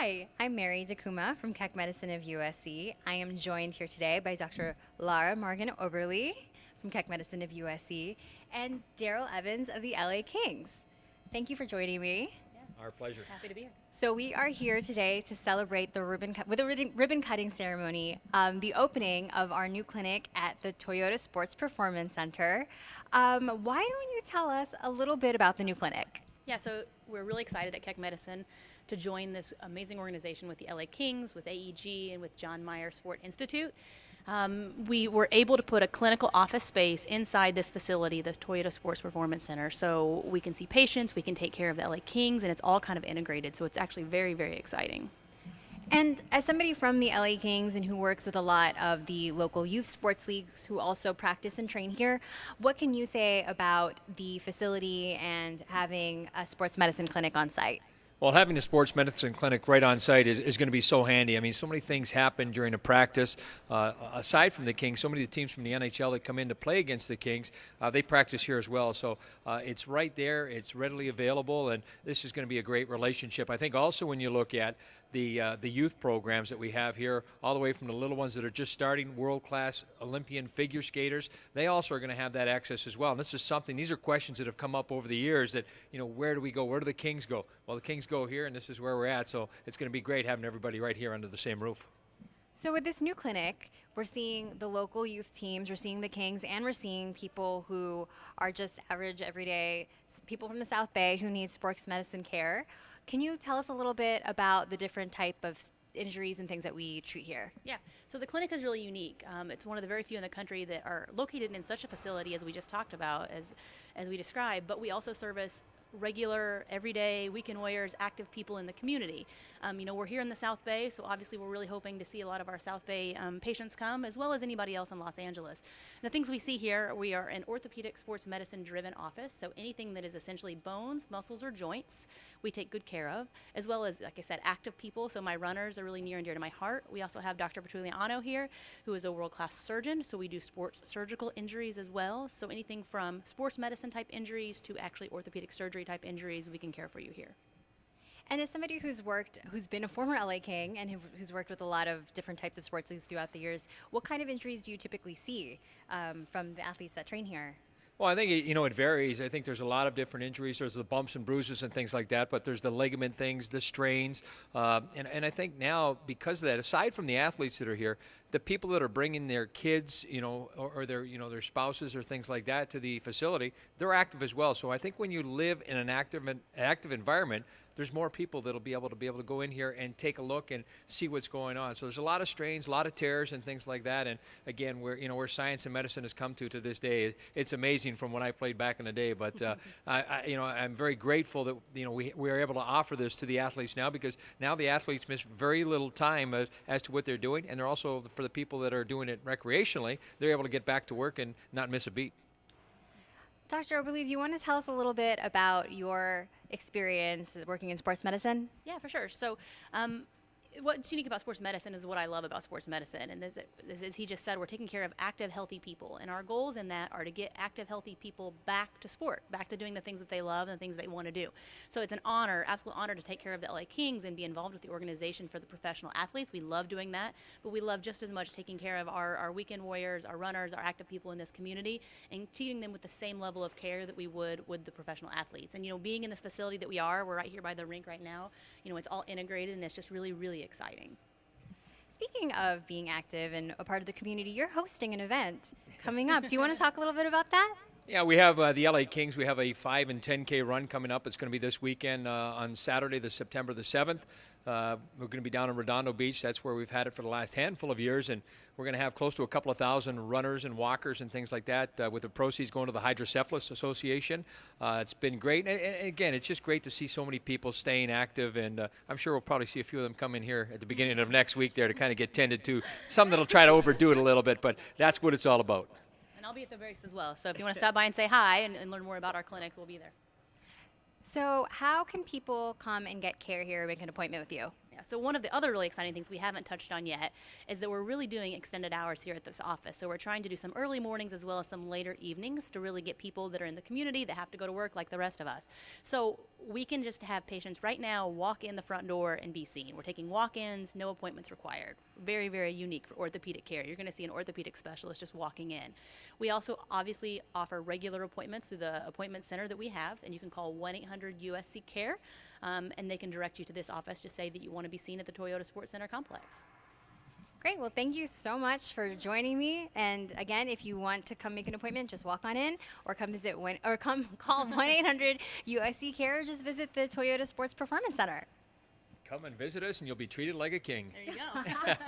Hi, I'm Mary DeCuma from Keck Medicine of USC. I am joined here today by Dr. Lara Oberle from Keck Medicine of USC and Daryl Evans of the LA Kings. Thank you for joining me. Our pleasure. Happy to be here. So we are here today to celebrate the ribbon cutting ceremony, the opening of our new clinic at the Toyota Sports Performance Center. Why don't you tell us a little bit about the new clinic? Yeah, so we're really excited at Keck Medicine to join this amazing organization with the LA Kings, with AEG, and with John Meyer Sport Institute. We were able to put a clinical office space inside this facility, the Toyota Sports Performance Center, so we can see patients, we can take care of the LA Kings, and it's all kind of integrated, so it's actually very, very exciting. And as somebody from the LA Kings and who works with a lot of the local youth sports leagues who also practice and train here, what can you say about the facility and having a sports medicine clinic on site? Well, having a sports medicine clinic right on site is going to be so handy. I mean, so many things happen during a practice. Aside from the Kings, so many of the teams from the NHL that come in to play against the Kings, they practice here as well. So it's right there. It's readily available, and this is going to be a great relationship. I think also when you look at the youth programs that we have here, all the way from the little ones that are just starting, world-class Olympian figure skaters, they also are going to have that access as well. And this is something, these are questions that have come up over the years that, where do we go? Where do the Kings go? Well, the Kings go here, and this is where we're at. So it's going to be great having everybody right here under the same roof. So with this new clinic, we're seeing the local youth teams, we're seeing the Kings, and we're seeing people who are just average, everyday people from the South Bay who need sports medicine care. Can you tell us a little bit about the different type of injuries and things that we treat here? Yeah, so the clinic is really unique. It's one of the very few in the country that are located in such a facility as we just talked about, as we described, but we also service regular, everyday, weekend warriors, active people in the community. We're here in the South Bay, so obviously we're really hoping to see a lot of our South Bay patients come, as well as anybody else in Los Angeles. And the things we see here, we are an orthopedic sports medicine driven office, so anything that is essentially bones, muscles, or joints, we take good care of, as well as, like I said, active people. So my runners are really near and dear to my heart. We also have Dr. Petuliano here, who is a world-class surgeon, so we do sports surgical injuries as well. So anything from sports medicine type injuries to actually orthopedic surgery type injuries, we can care for you here. And as somebody who's been a former LA King and who's worked with a lot of different types of sports leagues throughout the years, what kind of injuries do you typically see from the athletes that train here? Well, I think it varies. I think there's a lot of different injuries. There's the bumps and bruises and things like that, but there's the ligament things, the strains, and I think now because of that, aside from the athletes that are here, the people that are bringing their kids, or their spouses or things like that to the facility, they're active as well. So I think when you live in an active environment, there's more people that'll be able to go in here and take a look and see what's going on. So there's a lot of strains, a lot of tears and things like that. And again, where science and medicine has come to this day, it's amazing from when I played back in the day. But I'm very grateful that we are able to offer this to the athletes now, because now the athletes miss very little time as to what they're doing, and they're also, for the people that are doing it recreationally, they're able to get back to work and not miss a beat. Dr. Oberle, do you want to tell us a little bit about your experience working in sports medicine? Yeah, for sure. So what's unique about sports medicine is what I love about sports medicine. And as he just said, we're taking care of active, healthy people. And our goals in that are to get active, healthy people back to sport, back to doing the things that they love and the things they want to do. So it's an honor, absolute honor, to take care of the LA Kings and be involved with the organization for the professional athletes. We love doing that, but we love just as much taking care of our weekend warriors, our runners, our active people in this community, and treating them with the same level of care that we would with the professional athletes. And, being in this facility that we're right here by the rink right now, it's all integrated, and it's just really, really exciting. Speaking of being active and a part of the community, you're hosting an event coming up. Do you want to talk a little bit about that? Yeah, we have the LA Kings. We have a 5 and 10K run coming up. It's going to be this weekend on Saturday, September the 7th. We're going to be down in Redondo Beach. That's where we've had it for the last handful of years, and we're going to have close to a couple of thousand runners and walkers and things like that, with the proceeds going to the Hydrocephalus Association. It's been great, and again, it's just great to see so many people staying active, and I'm sure we'll probably see a few of them come in here at the beginning of next week there to kind of get tended to. Some that'll try to overdo it a little bit, but that's what it's all about. And I'll be at the race as well, so if you want to stop by and say hi and learn more about our clinic, we'll be there. So how can people come and get care here and make an appointment with you? Yeah, So one of the other really exciting things we haven't touched on yet is that we're really doing extended hours here at this office. So we're trying to do some early mornings as well as some later evenings to really get people that are in the community that have to go to work like the rest of us. So we can just have patients right now walk in the front door and be seen. We're taking walk-ins, no appointments required. Very, very unique for orthopedic care. You're going to see an orthopedic specialist just walking in. We also obviously offer regular appointments through the appointment center that we have, and you can call 1-800-USC CARE, and they can direct you to this office to say that you want to be seen at the Toyota Sports Center complex. Great. Well, thank you so much for joining me. And again, if you want to come make an appointment, just walk on in, or come visit come call 1-800-USC CARE. Or just visit the Toyota Sports Performance Center. Come and visit us, and you'll be treated like a king. There you go. Bye, guys.